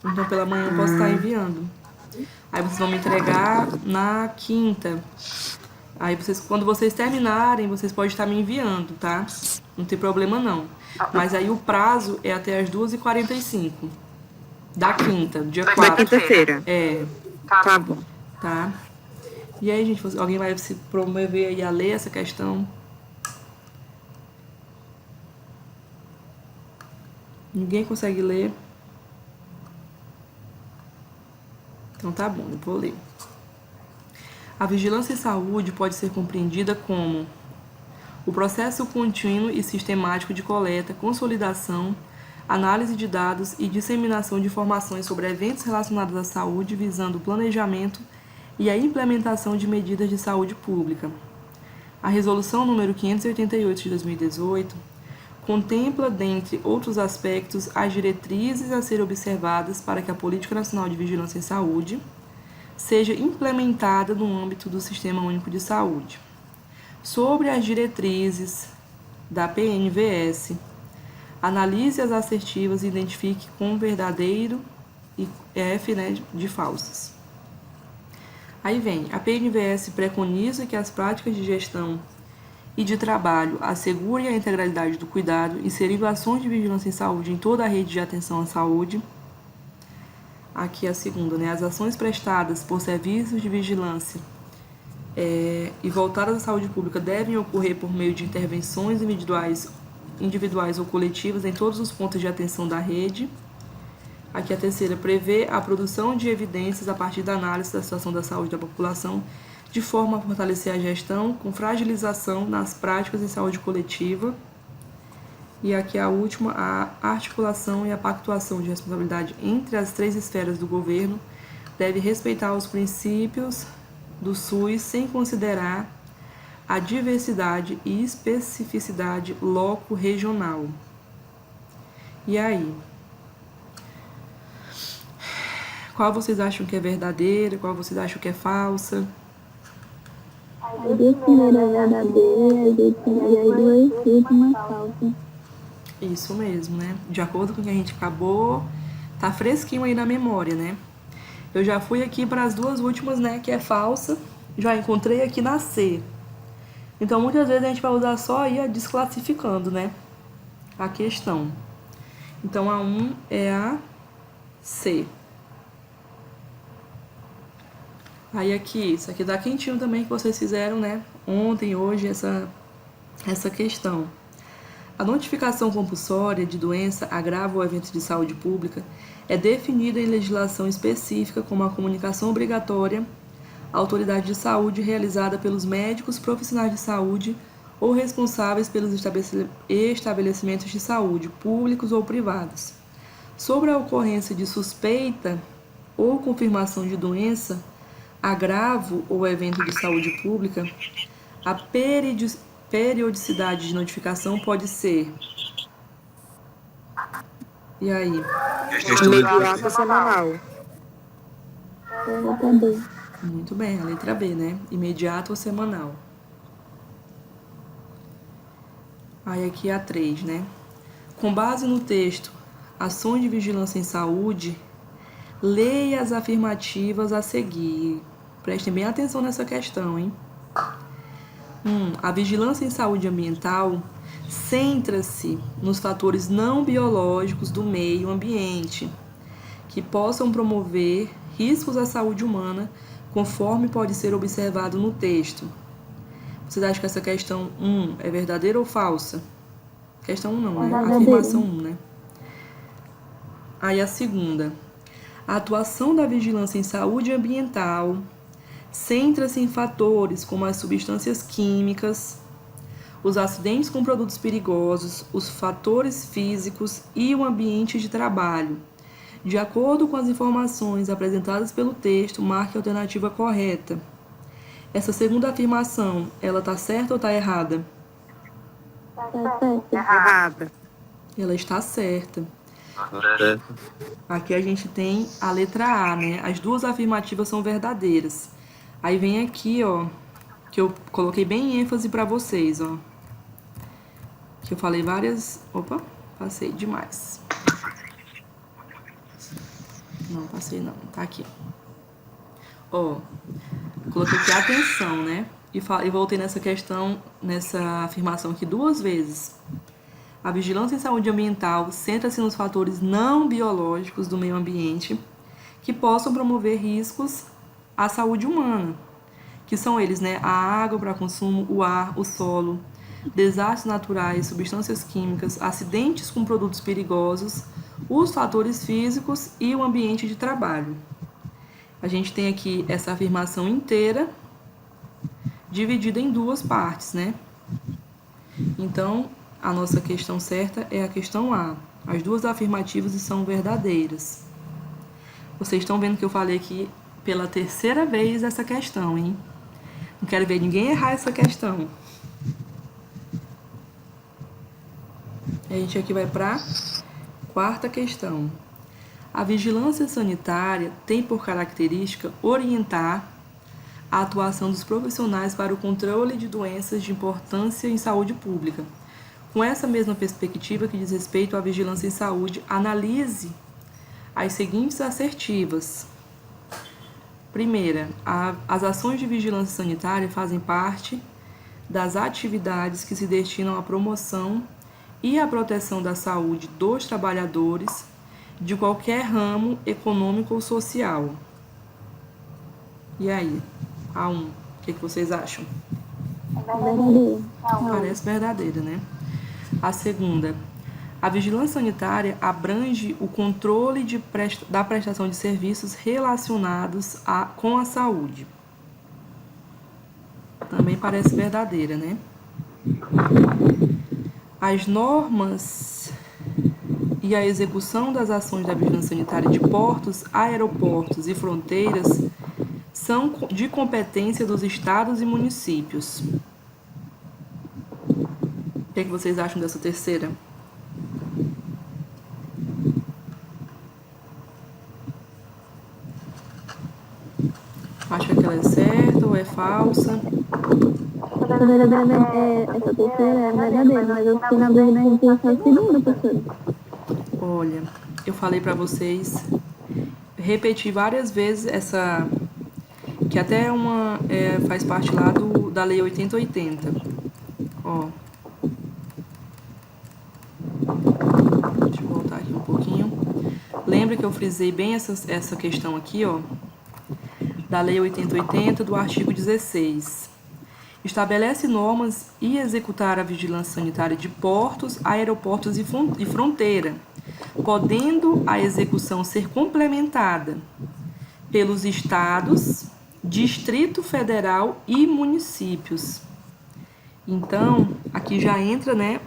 Então pela manhã eu posso estar enviando. Aí vocês vão me entregar na quinta. Aí quando vocês terminarem, vocês podem estar me enviando, tá? Não tem problema não. Mas aí o prazo é até as 2h45 da quinta, dia 4. Da quinta-feira. Tá bom. Tá? E aí, gente, alguém vai se promover aí a ler essa questão? Ninguém consegue ler? Então tá bom, eu vou ler. A vigilância em saúde pode ser compreendida como o processo contínuo e sistemático de coleta, consolidação, análise de dados e disseminação de informações sobre eventos relacionados à saúde, visando o planejamento e a implementação de medidas de saúde pública. A Resolução número 588 de 2018 contempla, dentre outros aspectos, as diretrizes a serem observadas para que a Política Nacional de Vigilância em Saúde seja implementada no âmbito do Sistema Único de Saúde. Sobre as diretrizes da PNVS, analise as assertivas e identifique com verdadeiro e F, né, de falsas. Aí vem, a PNVS preconiza que as práticas de gestão e de trabalho assegurem a integralidade do cuidado, inserindo ações de vigilância em saúde em toda a rede de atenção à saúde. Aqui a segunda, né? As ações prestadas por serviços de vigilância e voltadas à saúde pública devem ocorrer por meio de intervenções individuais ou coletivas em todos os pontos de atenção da rede. Aqui a terceira, prevê a produção de evidências a partir da análise da situação da saúde da população, de forma a fortalecer a gestão com fragilização nas práticas de saúde coletiva. E aqui a última, a articulação e a pactuação de responsabilidade entre as 3 esferas do governo deve respeitar os princípios do SUS sem considerar a diversidade e especificidade loco-regional. E aí? Qual vocês acham que é verdadeira? Qual vocês acham que é falsa? A primeira é verdadeira, e as duas últimas falsas. Isso mesmo, né? De acordo com o que a gente acabou, tá fresquinho aí na memória, né? Eu já fui aqui para as 2 últimas, né, que é falsa. Já encontrei aqui na C. Então, muitas vezes a gente vai usar só aí desclassificando, né? A questão. Então, a 1 é a C. Aí aqui, isso aqui dá quentinho também que vocês fizeram, né? Ontem, hoje, essa questão. A notificação compulsória de doença, agravo ou evento de saúde pública é definida em legislação específica como a comunicação obrigatória à autoridade de saúde realizada pelos médicos profissionais de saúde ou responsáveis pelos estabelecimentos de saúde, públicos ou privados. Sobre a ocorrência de suspeita ou confirmação de doença, agravo ou evento de saúde pública, a periodicidade de notificação pode ser. E aí? Imediata semanal. Letra B. Muito bem, a letra B, né? Imediato ou semanal. Aí aqui a 3, né? Com base no texto Ações de Vigilância em Saúde, leia as afirmativas a seguir. Prestem bem atenção nessa questão, hein? A vigilância em saúde ambiental centra-se nos fatores não biológicos do meio ambiente, que possam promover riscos à saúde humana, conforme pode ser observado no texto. Vocês acham que essa questão 1 é verdadeira ou falsa? Questão 1 não, né? Afirmação 1, né? Aí a segunda. A atuação da vigilância em saúde ambiental centra-se em fatores como as substâncias químicas, os acidentes com produtos perigosos, os fatores físicos e o ambiente de trabalho. De acordo com as informações apresentadas pelo texto, marque a alternativa correta. Essa segunda afirmação, ela está certa ou está errada? Tá certo. Errada. Ela está certa. Aqui a gente tem a letra A, né? As duas afirmativas são verdadeiras. Aí vem aqui, ó, que eu coloquei bem ênfase para vocês, ó. Que eu falei várias... Opa, passei demais. Não, passei não, tá aqui. Ó, coloquei aqui atenção, né? E voltei nessa questão, nessa afirmação aqui 2 vezes. A vigilância em saúde ambiental centra-se nos fatores não biológicos do meio ambiente que possam promover riscos à saúde humana, que são eles, né? A água para consumo, o ar, o solo, desastres naturais, substâncias químicas, acidentes com produtos perigosos, os fatores físicos e o ambiente de trabalho. A gente tem aqui essa afirmação inteira dividida em 2 partes, né? Então, a nossa questão certa é a questão A. As 2 afirmativas são verdadeiras. Vocês estão vendo que eu falei aqui pela 3ª vez essa questão, hein? Não quero ver ninguém errar essa questão. A gente aqui vai para a 4ª questão. A vigilância sanitária tem por característica orientar a atuação dos profissionais para o controle de doenças de importância em saúde pública. Com essa mesma perspectiva que diz respeito à vigilância em saúde, analise as seguintes assertivas. Primeira, as ações de vigilância sanitária fazem parte das atividades que se destinam à promoção e à proteção da saúde dos trabalhadores de qualquer ramo econômico ou social. E aí, A1, o que vocês acham? Verdadeiro. Parece verdadeira, né? A segunda, a vigilância sanitária abrange o controle da prestação de serviços relacionados com a saúde. Também parece verdadeira, né? As normas e a execução das ações da vigilância sanitária de portos, aeroportos e fronteiras são de competência dos estados e municípios. O que vocês acham dessa terceira? Acha que ela é certa ou é falsa? Essa terceira é verdadeira, mas eu fiquei na dúvida entre essa e a segunda, professora. Olha, eu falei para vocês, repeti várias vezes essa que até faz parte lá da Lei 8080. Ó. Deixa eu voltar aqui um pouquinho. Lembra que eu frisei bem essa questão aqui, ó, da Lei 8080, do artigo 16. Estabelece normas e executar a vigilância sanitária de portos, aeroportos e fronteira, podendo a execução ser complementada pelos estados, Distrito Federal e municípios. Então, aqui já entra, né,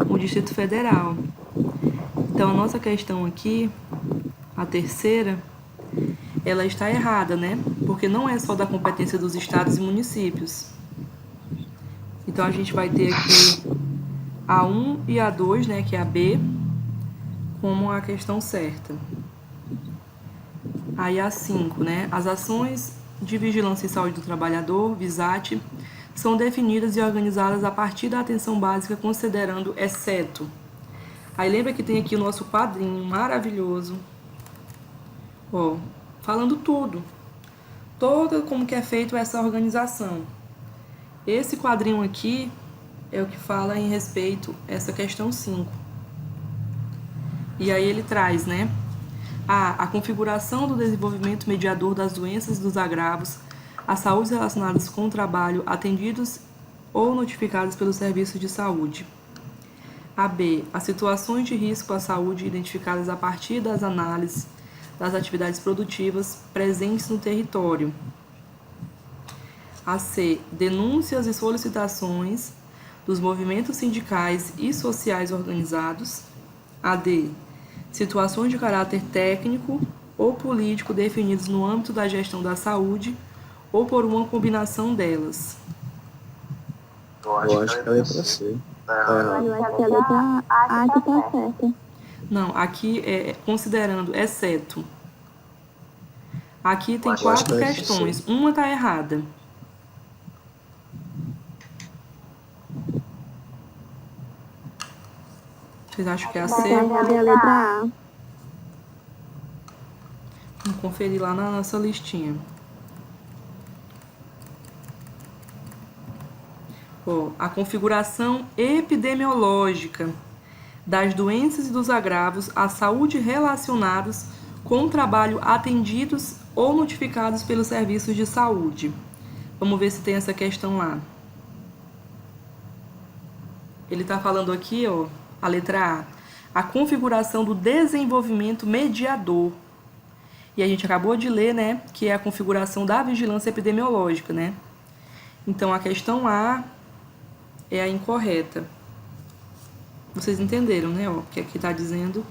o Distrito Federal. Então, a nossa questão aqui, a terceira, ela está errada, né? Porque não é só da competência dos estados e municípios. Então, a gente vai ter aqui a 1 e a 2, né, que é a B, como a questão certa. Aí a 5, né? As ações de vigilância em saúde do trabalhador, VISAT, são definidas e organizadas a partir da atenção básica, considerando exceto. Aí lembra que tem aqui o nosso quadrinho maravilhoso, ó, falando tudo, toda como que é feito essa organização. Esse quadrinho aqui é o que fala em respeito a essa questão 5. E aí ele traz, né, a configuração do desenvolvimento mediador das doenças e dos agravos, as saúdes relacionadas com o trabalho atendidos ou notificados pelos serviços de saúde. A B, as situações de risco à saúde identificadas a partir das análises das atividades produtivas presentes no território. A C, denúncias e solicitações dos movimentos sindicais e sociais organizados. A D, situações de caráter técnico ou político definidos no âmbito da gestão da saúde ou por uma combinação delas. Eu acho que é a letra C. Eu acho que a letra A que tá certa. Não, aqui é considerando exceto. Aqui tem Eu acho 4 que é questões. Uma tá errada. Vocês acham que é a C? É a letra A. Vamos conferir lá na nossa listinha. Ó, a configuração epidemiológica das doenças e dos agravos à saúde relacionados com o trabalho atendidos ou notificados pelos serviços de saúde. Vamos ver se tem essa questão lá. Ele está falando aqui, ó, a letra A, a configuração do desenvolvimento mediador. E a gente acabou de ler, né, que é a configuração da vigilância epidemiológica, né? Então, a questão A é a incorreta. Vocês entenderam, né? Ó, que aqui está dizendo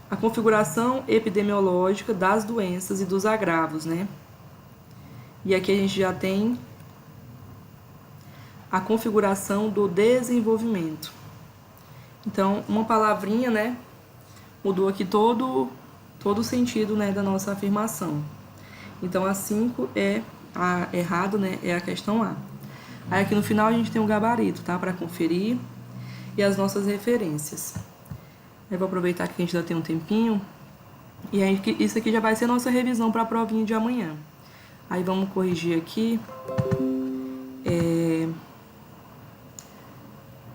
a configuração epidemiológica das doenças e dos agravos, né? E aqui a gente já tem a configuração do desenvolvimento. Então, uma palavrinha, né, mudou aqui todo o sentido, né, da nossa afirmação. Então, a 5 é errado, né, é a questão A. Aí aqui no final a gente tem um gabarito, tá, para conferir e as nossas referências. Eu vou aproveitar que a gente ainda tem um tempinho e aí isso aqui já vai ser a nossa revisão para a provinha de amanhã. Aí vamos corrigir aqui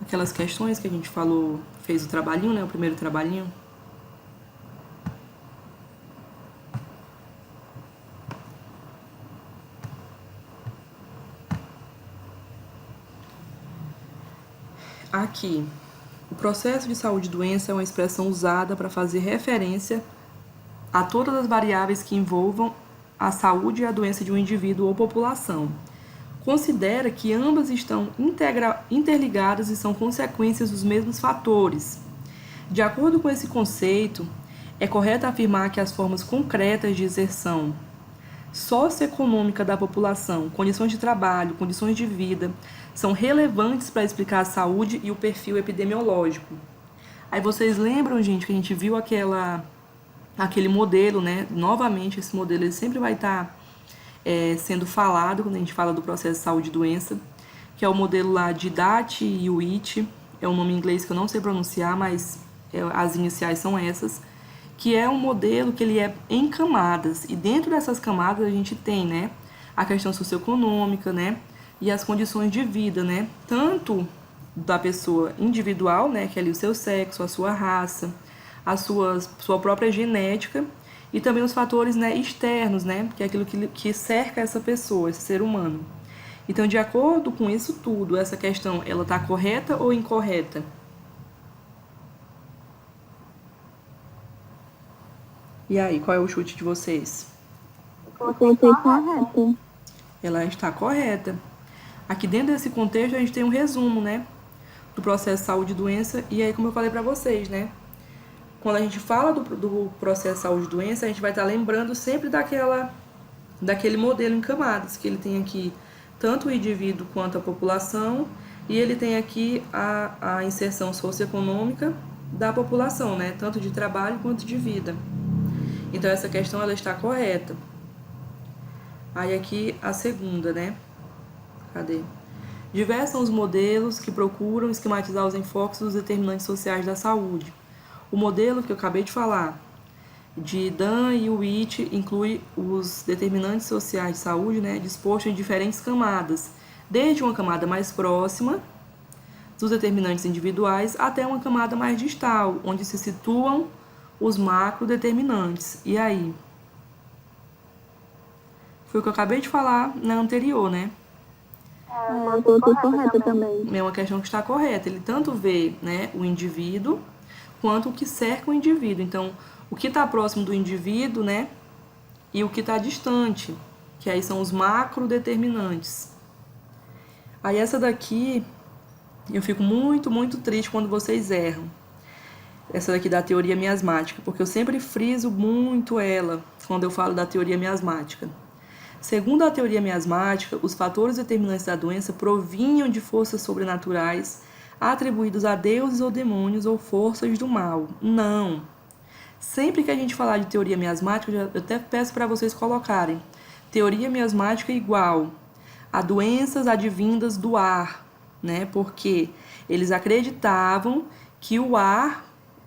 aquelas questões que a gente falou, fez o trabalhinho, né, o primeiro trabalhinho. Aqui, o processo de saúde e doença é uma expressão usada para fazer referência a todas as variáveis que envolvam a saúde e a doença de um indivíduo ou população. Considera que ambas estão interligadas e são consequências dos mesmos fatores. De acordo com esse conceito, é correto afirmar que as formas concretas de inserção socioeconômica da população, condições de trabalho, condições de vida, são relevantes para explicar a saúde e o perfil epidemiológico. Aí vocês lembram, gente, que a gente viu aquele modelo, né? Novamente, esse modelo ele sempre vai estar sendo falado quando a gente fala do processo de saúde e doença, que é o modelo lá de DAT e WIT, é um nome em inglês que eu não sei pronunciar, mas as iniciais são essas, que é um modelo que ele é em camadas. E dentro dessas camadas a gente tem, né, a questão socioeconômica, né, e as condições de vida, né, tanto da pessoa individual, né, que é ali o seu sexo, a sua raça, sua própria genética, e também os fatores, né, externos, né, que é aquilo que cerca essa pessoa, esse ser humano. Então, de acordo com isso tudo, essa questão, ela está correta ou incorreta? E aí, qual é o chute de vocês? Aceitei correto. Ela está correta. Aqui dentro desse contexto, a gente tem um resumo, né, do processo saúde e doença, e aí, como eu falei para vocês, né, quando a gente fala do processo saúde e doença, a gente vai estar lembrando sempre daquele modelo em camadas, que ele tem aqui tanto o indivíduo quanto a população, e ele tem aqui a inserção socioeconômica da população, né, tanto de trabalho quanto de vida. Então, essa questão, ela está correta. Aí, aqui, a segunda, né, cadê? Diversos são os modelos que procuram esquematizar os enfoques dos determinantes sociais da saúde. O modelo que eu acabei de falar, de Dan e Witt, inclui os determinantes sociais de saúde, né, dispostos em diferentes camadas, desde uma camada mais próxima dos determinantes individuais até uma camada mais distal, onde se situam os macrodeterminantes. E aí? Foi o que eu acabei de falar na anterior, né? Eu tô correta também. É uma questão que está correta. Ele tanto vê, né, o indivíduo quanto o que cerca o indivíduo. Então, o que está próximo do indivíduo, né, e o que está distante, que aí são os macrodeterminantes. Aí essa daqui, eu fico muito, muito triste quando vocês erram. Essa daqui da teoria miasmática, porque eu sempre friso muito ela quando eu falo da teoria miasmática. Segundo a teoria miasmática, os fatores determinantes da doença provinham de forças sobrenaturais atribuídos a deuses ou demônios ou forças do mal. Não. Sempre que a gente falar de teoria miasmática, eu até peço para vocês colocarem teoria miasmática igual a doenças advindas do ar, né? Porque eles acreditavam que o ar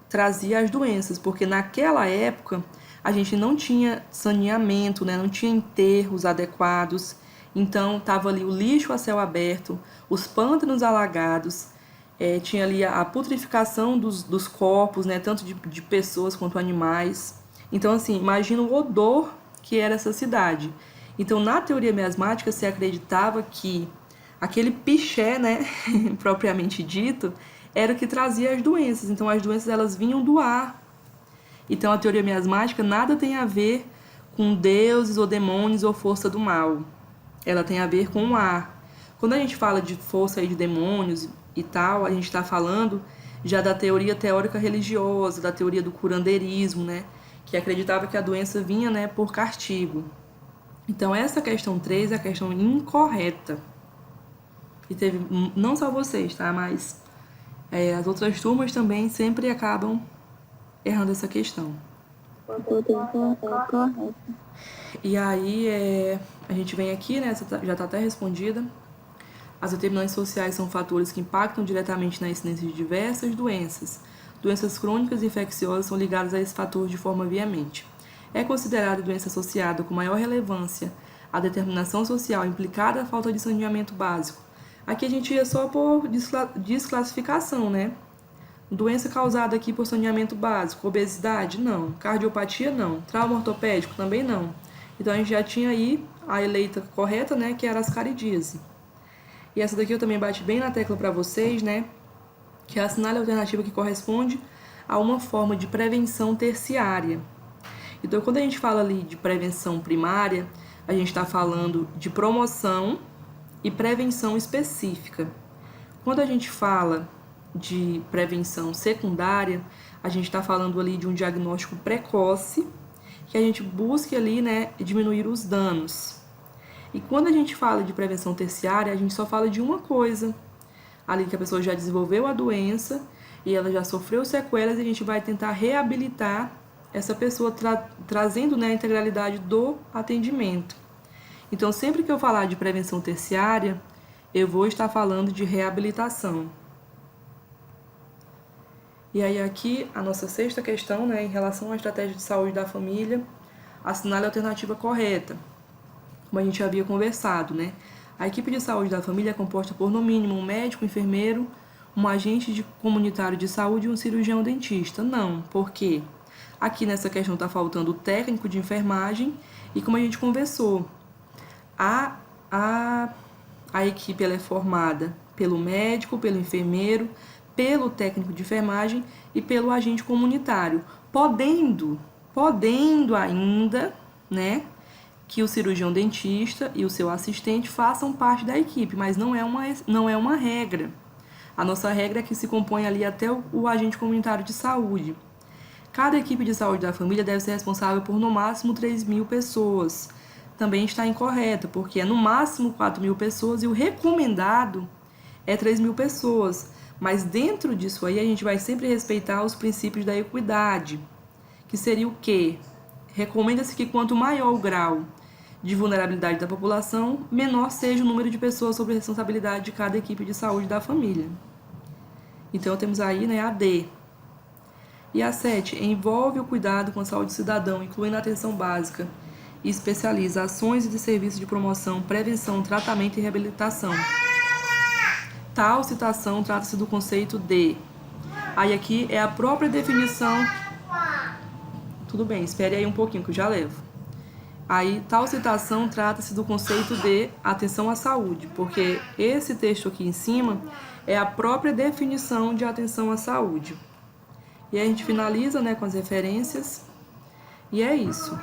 trazia as doenças, porque naquela época a gente não tinha saneamento, né? Não tinha enterros adequados, então estava ali o lixo a céu aberto, os pântanos alagados, tinha ali a putrificação dos corpos, né? Tanto de pessoas quanto animais. Então, assim, imagina o odor que era essa cidade. Então, na teoria miasmática, se acreditava que aquele piché, né, propriamente dito, era o que trazia as doenças. Então, as doenças, elas vinham do ar. Então, a teoria miasmática nada tem a ver com deuses ou demônios ou força do mal. Ela tem a ver com o ar. Quando a gente fala de força aí de demônios e tal, a gente está falando já da teoria teórica religiosa, da teoria do curandeirismo, né, que acreditava que a doença vinha, né, por castigo. Então, essa questão 3 é a questão incorreta. E teve, não só vocês, tá, mas as outras turmas também sempre acabam errando essa questão. Correto. E aí, a gente vem aqui, né, já está até respondida. As determinantes sociais são fatores que impactam diretamente na incidência de diversas doenças. Doenças crônicas e infecciosas são ligadas a esse fator de forma veemente. É considerada doença associada com maior relevância à determinação social implicada a falta de saneamento básico. Aqui a gente ia só por desclassificação, né? Doença causada aqui por saneamento básico, obesidade, não. Cardiopatia, não. Trauma ortopédico, também não. Então, a gente já tinha aí a eleita correta, né, que era a ascaridíase. E essa daqui eu também bati bem na tecla para vocês, né, que é a assinale alternativa que corresponde a uma forma de prevenção terciária. Então, quando a gente fala ali de prevenção primária, a gente está falando de promoção e prevenção específica. Quando a gente fala de prevenção secundária, a gente está falando ali de um diagnóstico precoce, que a gente busque ali, né, diminuir os danos. E quando a gente fala de prevenção terciária, a gente só fala de uma coisa, ali que a pessoa já desenvolveu a doença e ela já sofreu sequelas e a gente vai tentar reabilitar essa pessoa trazendo, né, a integralidade do atendimento. Então, sempre que eu falar de prevenção terciária, eu vou estar falando de reabilitação. E aí aqui a nossa sexta questão, né, em relação à estratégia de saúde da família, assinale a alternativa correta, como a gente havia conversado, né? A equipe de saúde da família é composta por, no mínimo, um médico, um enfermeiro, um agente comunitário de saúde e um cirurgião dentista. Não, porque aqui nessa questão está faltando o técnico de enfermagem e, como a gente conversou, a equipe ela é formada pelo médico, pelo enfermeiro, pelo técnico de enfermagem e pelo agente comunitário, podendo ainda, né, que o cirurgião dentista e o seu assistente façam parte da equipe, mas não é uma regra. A nossa regra é que se compõe ali até o agente comunitário de saúde. Cada equipe de saúde da família deve ser responsável por no máximo 3.000 pessoas. Também está incorreta, porque é no máximo 4.000 pessoas e o recomendado é 3.000 pessoas. Mas dentro disso aí a gente vai sempre respeitar os princípios da equidade, que seria o quê? Recomenda-se que quanto maior o grau de vulnerabilidade da população, menor seja o número de pessoas sob responsabilidade de cada equipe de saúde da família. Então temos aí, né, a D. E a 7, envolve o cuidado com a saúde do cidadão, incluindo a atenção básica, e especializa ações e de serviços de promoção, prevenção, tratamento e reabilitação. Tal citação trata-se do conceito de... Aí aqui é a própria definição... Tudo bem, espere aí um pouquinho que eu já levo. Aí, tal citação trata-se do conceito de atenção à saúde, porque esse texto aqui em cima é a própria definição de atenção à saúde. E aí a gente finaliza, né, com as referências. E é isso.